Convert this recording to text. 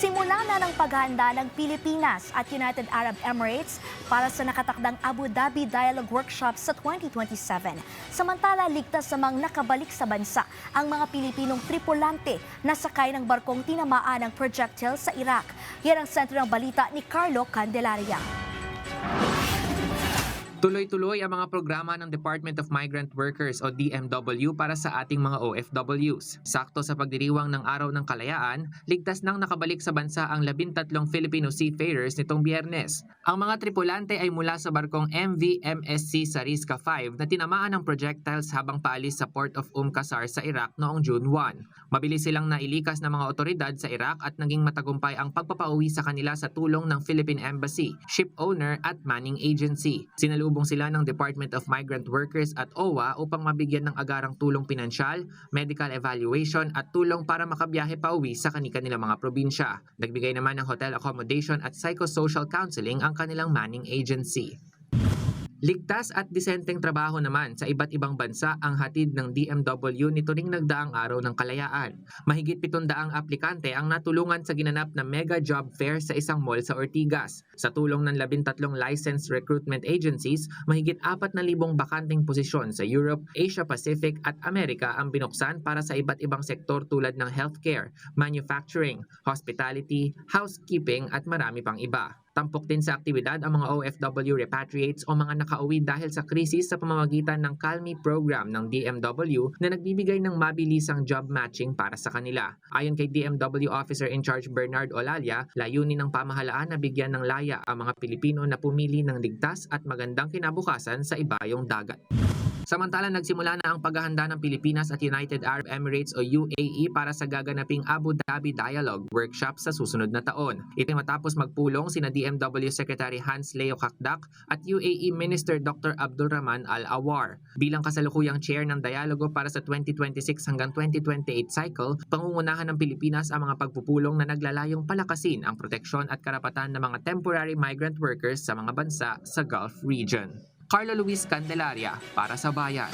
Simula na ng paghahanda ng Pilipinas at United Arab Emirates para sa nakatakdang Abu Dhabi Dialogue Workshop sa 2027. Samantala, ligtas namang nakabalik sa bansa ang mga Pilipinong tripulante na sakay ng barkong tinamaan ng projectile sa Iraq. Yan ang sentro ng balita ni Carlo Candelaria. Tuloy-tuloy ang mga programa ng Department of Migrant Workers o DMW para sa ating mga OFWs. Sakto sa pagdiriwang ng Araw ng Kalayaan, ligtas nang nakabalik sa bansa ang 13 Filipino seafarers nitong Biyernes. Ang mga tripulante ay mula sa barkong MV MSC Sariska 5 na tinamaan ng projectiles habang paalis sa Port of Qasr sa Iraq noong June 1. Mabilis silang nailikas ng mga otoridad sa Iraq at naging matagumpay ang pagpapauwi sa kanila sa tulong ng Philippine Embassy, ship owner at manning agency. Sinalubong sila ng Department of Migrant Workers at OWA upang mabigyan ng agarang tulong pinansyal, medical evaluation at tulong para makabiyahe pauwi sa kanilang mga probinsya. Nagbigay naman ng hotel accommodation at psychosocial counseling ang kanilang manning agency. Ligtas at disenteng trabaho naman sa iba't ibang bansa ang hatid ng DMW nito ring nagdaang Araw ng Kalayaan. Mahigit 700 aplikante ang natulungan sa ginanap na mega job fair sa isang mall sa Ortigas. Sa tulong ng 13 licensed recruitment agencies, mahigit 4,000 bakanteng posisyon sa Europe, Asia Pacific at Amerika ang binuksan para sa iba't ibang sektor tulad ng healthcare, manufacturing, hospitality, housekeeping at marami pang iba. Tampok din sa aktibidad ang mga OFW repatriates o mga nakauwi dahil sa krisis sa pamamagitan ng Kalmi program ng DMW na nagbibigay ng mabilisang job matching para sa kanila. Ayon kay DMW Officer in Charge Bernard Olalia, layunin ng pamahalaan na bigyan ng laya ang mga Pilipino na pumili ng ligtas at magandang kinabukasan sa ibayong dagat. Samantala, nagsimula na ang paghahanda ng Pilipinas at United Arab Emirates o UAE para sa gaganaping Abu Dhabi Dialogue Workshop sa susunod na taon. Ito matapos magpulong sina DMW Secretary Hans Leo Kakdak at UAE Minister Dr. Abdulrahman Al-Awar. Bilang kasalukuyang chair ng dialogo para sa 2026 hanggang 2028 cycle, pangungunahan ng Pilipinas ang mga pagpupulong na naglalayong palakasin ang proteksyon at karapatan ng mga temporary migrant workers sa mga bansa sa Gulf region. Carlo Luis Candelaria para sa Bayan.